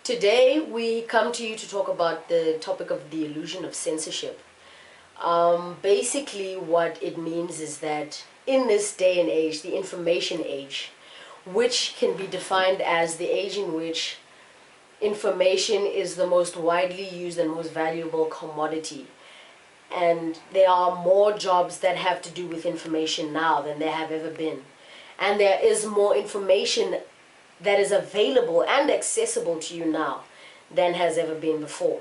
Today we come to you to talk about the topic of the illusion of censorship. Basically what it means is that in this day and age, the information age, which can be defined as the age in which information is the most widely used and most valuable commodity, and there are more jobs that have to do with information now than there have ever been, and there is more information that is available and accessible to you now than has ever been before.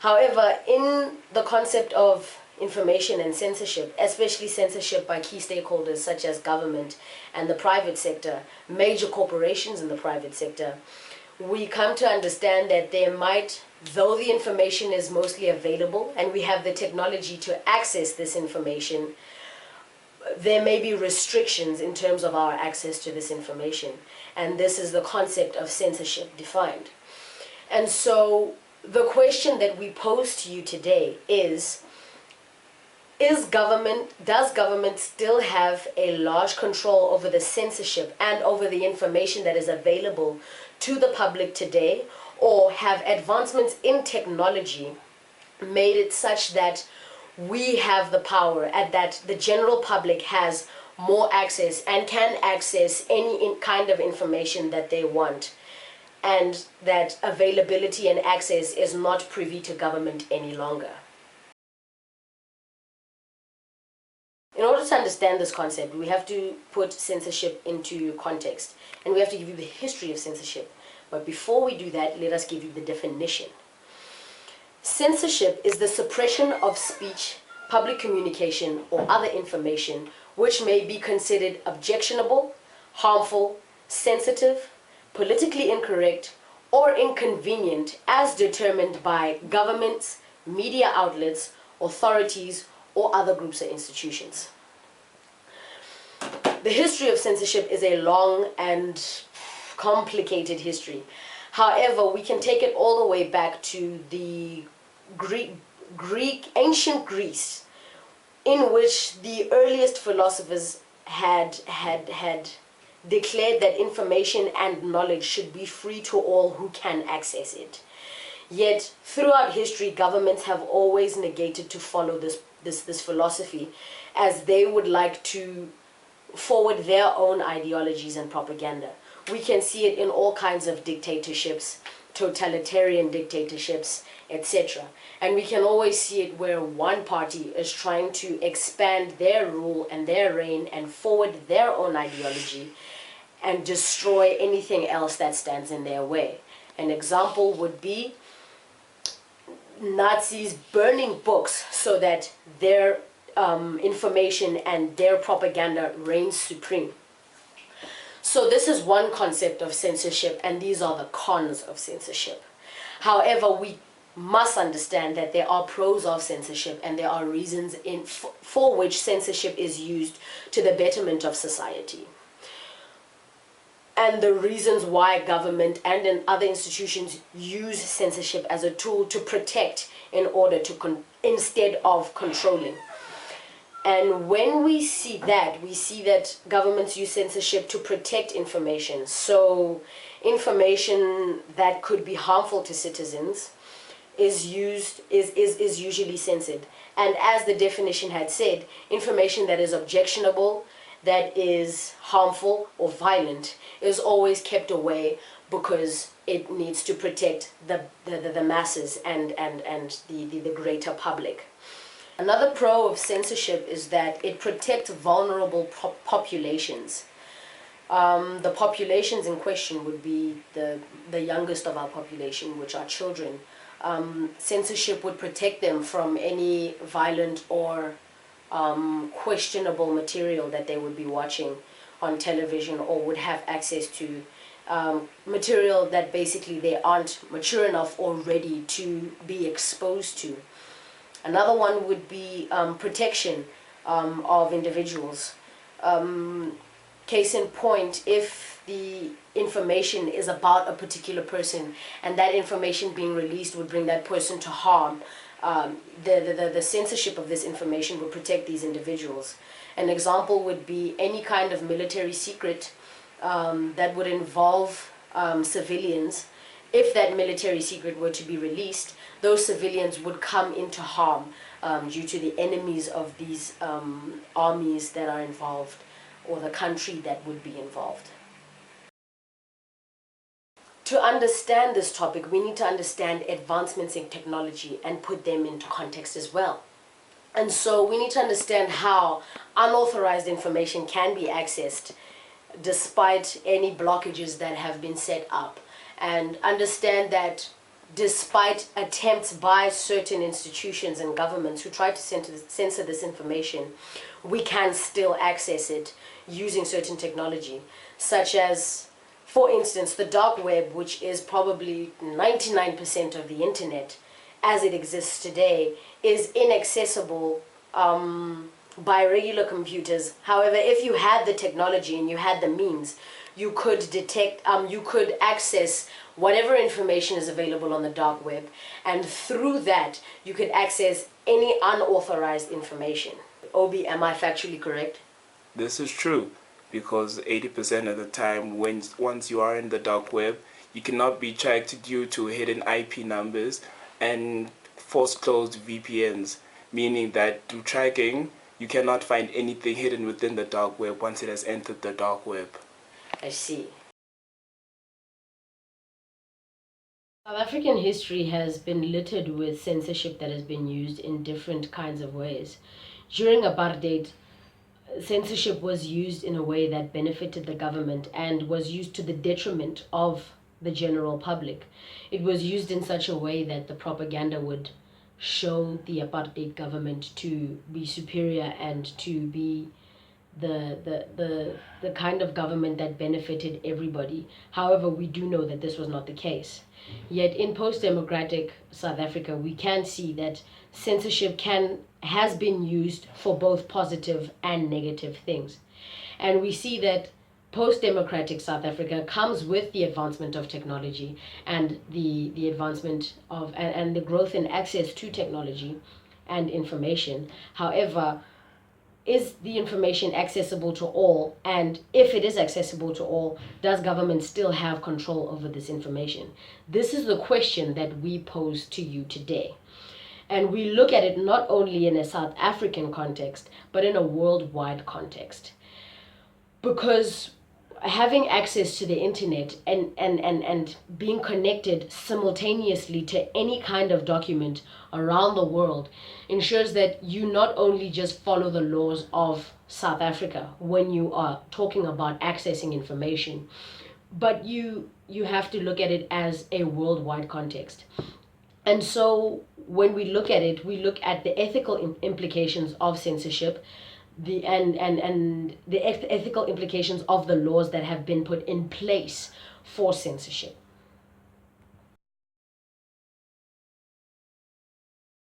However, in the concept of information and censorship, especially censorship by key stakeholders such as government and the private sector, major corporations in the private sector, we come to understand that there might, though the information is mostly available and we have the technology to access this information, there may be restrictions in terms of our access to this information. And this is the concept of censorship defined. And so the question that we pose to you today is does government still have a large control over the censorship and over the information that is available to the public today, or have advancements in technology made it such that we have the power and that the general public has more access and can access any kind of information that they want, and that availability and access is not privy to government any longer? In order to understand this concept, we have to put censorship into context, and we have to give you the history of censorship. But before we do that, let us give you the definition. Censorship is the suppression of speech, public communication, or other information which may be considered objectionable, harmful, sensitive, politically incorrect, or inconvenient as determined by governments, media outlets, authorities, or other groups or institutions. The history of censorship is a long and complicated history. However, we can take it all the way back to the ancient Greece, in which the earliest philosophers had declared that information and knowledge should be free to all who can access it. Yet, throughout history, governments have always negated to follow this philosophy, as they would like to forward their own ideologies and propaganda. We can see it in all kinds of dictatorships, totalitarian dictatorships, etc. And we can always see it where one party is trying to expand their rule and their reign and forward their own ideology and destroy anything else that stands in their way. An example would be Nazis burning books so that their information and their propaganda reigns supreme. So this is one concept of censorship, and these are the cons of censorship. However, we must understand that there are pros of censorship, and there are reasons for which censorship is used to the betterment of society. And the reasons why government and other institutions use censorship as a tool to protect in order to instead of controlling. And when we see that governments use censorship to protect information. So information that could be harmful to citizens is usually censored. And as the definition had said, information that is objectionable, that is harmful or violent, is always kept away because it needs to protect the masses and the greater public. Another pro of censorship is that it protects vulnerable populations. The populations in question would be the youngest of our population, which are children. Censorship would protect them from any violent or questionable material that they would be watching on television, or would have access to material that basically they aren't mature enough or ready to be exposed to. Another one would be protection of individuals. Case in point, if the information is about a particular person and that information being released would bring that person to harm, the censorship of this information would protect these individuals. An example would be any kind of military secret that would involve civilians if that military secret were to be released, those civilians would come into harm due to the enemies of these armies that are involved, or the country that would be involved. To understand this topic, we need to understand advancements in technology and put them into context as well. And so we need to understand how unauthorized information can be accessed despite any blockages that have been set up, and understand that despite attempts by certain institutions and governments who try to censor this information, we can still access it using certain technology, such as, for instance, the dark web, which is probably 99% of the internet as it exists today, is inaccessible by regular computers. However, if you had the technology and you had the means, you could you could access whatever information is available on the dark web, and through that, you could access any unauthorized information. Obi, am I factually correct? This is true, because 80% of the time, once you are in the dark web, you cannot be tracked due to hidden IP numbers and force-closed VPNs, meaning that through tracking, you cannot find anything hidden within the dark web once it has entered the dark web. I see. South African history has been littered with censorship that has been used in different kinds of ways. During apartheid, censorship was used in a way that benefited the government and was used to the detriment of the general public. It was used in such a way that the propaganda would show the apartheid government to be superior and to be the kind of government that benefited everybody. However, we do know that this was not the case. Yet in post-democratic South Africa, we can see that censorship has been used for both positive and negative things. And we see that post-democratic South Africa comes with the advancement of technology and the advancement of and the growth in access to technology and information. However, is the information accessible to all? And if it is accessible to all, does government still have control over this information? This is the question that we pose to you today. And we look at it not only in a South African context, but in a worldwide context. Because having access to the internet and being connected simultaneously to any kind of document around the world ensures that you not only just follow the laws of South Africa when you are talking about accessing information, but you have to look at it as a worldwide context. And so when we look at it, we look at the ethical implications of censorship, the ethical implications of the laws that have been put in place for censorship.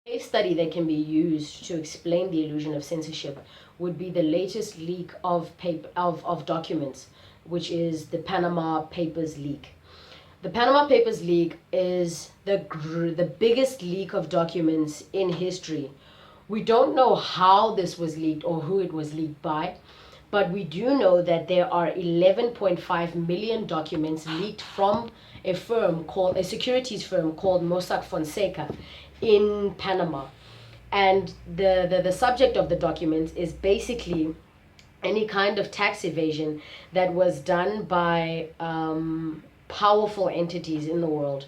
A case study that can be used to explain the illusion of censorship would be the latest leak of documents, which is the Panama Papers leak. The Panama Papers leak is the biggest leak of documents in history. We don't know how this was leaked or who it was leaked by, but we do know that there are 11.5 million documents leaked from a securities firm called Mossack Fonseca in Panama. And the subject of the documents is basically any kind of tax evasion that was done by powerful entities in the world,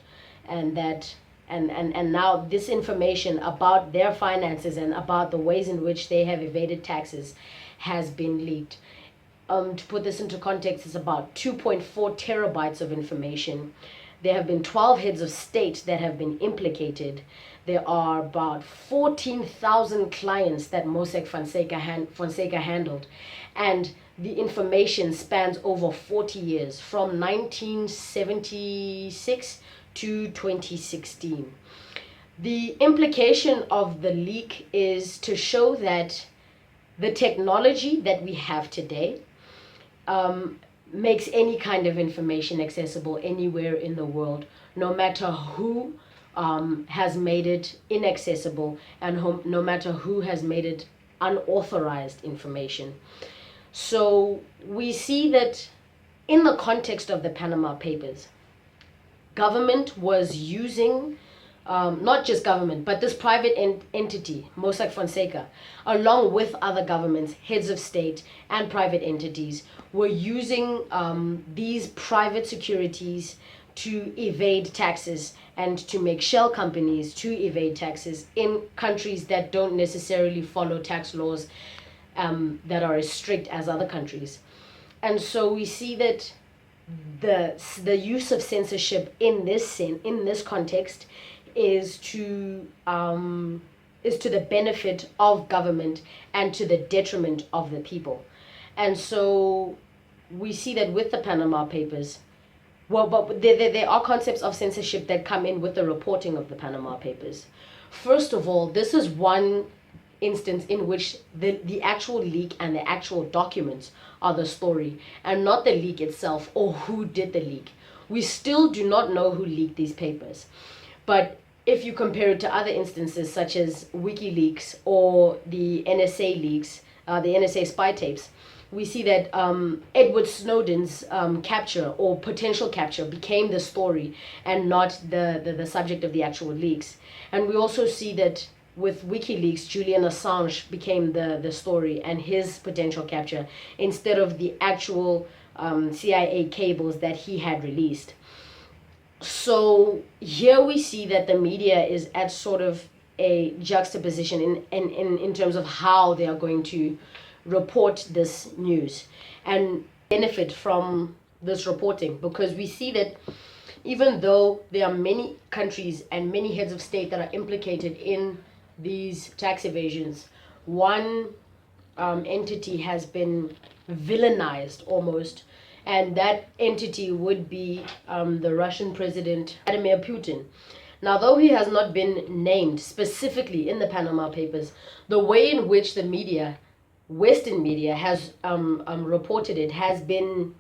and that and now this information about their finances and about the ways in which they have evaded taxes has been leaked. To put this into context, it's about 2.4 terabytes of information. There have been 12 heads of state that have been implicated. There are about 14,000 clients that Mossack Fonseca handled. And the information spans over 40 years, from 1976 to 2016. The implication of the leak is to show that the technology that we have today makes any kind of information accessible anywhere in the world, no matter who has made it inaccessible and no matter who has made it unauthorized information. So we see that in the context of the Panama Papers, government was using, not just government, but this private entity, Mossack Fonseca, along with other governments, heads of state, and private entities, were using these private securities to evade taxes and to make shell companies to evade taxes in countries that don't necessarily follow tax laws that are as strict as other countries. And so we see that the use of censorship in this context is to the benefit of government and to the detriment of the people. And so we see that with the Panama Papers, well, but there are concepts of censorship that come in with the reporting of the Panama Papers. First of all, this is one instance in which the actual leak and the actual documents are the story, and not the leak itself or who did the leak. We still do not know who leaked these papers. But if you compare it to other instances such as WikiLeaks or the NSA leaks, the NSA spy tapes, we see that Edward Snowden's capture or potential capture became the story and not the subject of the actual leaks. And we also see that with WikiLeaks, Julian Assange became the story and his potential capture instead of the actual CIA cables that he had released. So here we see that the media is at sort of a juxtaposition in terms of how they are going to report this news and benefit from this reporting, because we see that even though there are many countries and many heads of state that are implicated in these tax evasions, one entity has been villainized almost, and that entity would be the Russian President Vladimir Putin. Now, though he has not been named specifically in the Panama Papers, the way in which the media, Western media, has reported it has been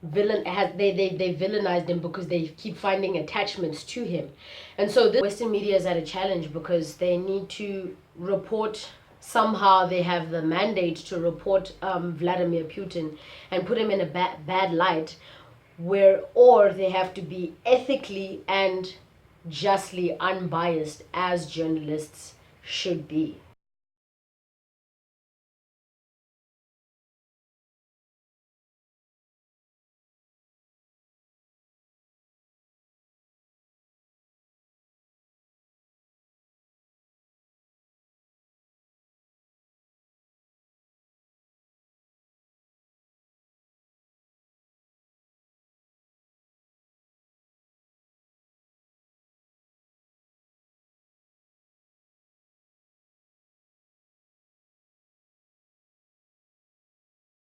they villainized him because they keep finding attachments to him. And so the Western media is at a challenge because they need to report, somehow they have the mandate to report Vladimir Putin and put him in a bad light, or they have to be ethically and justly unbiased, as journalists should be.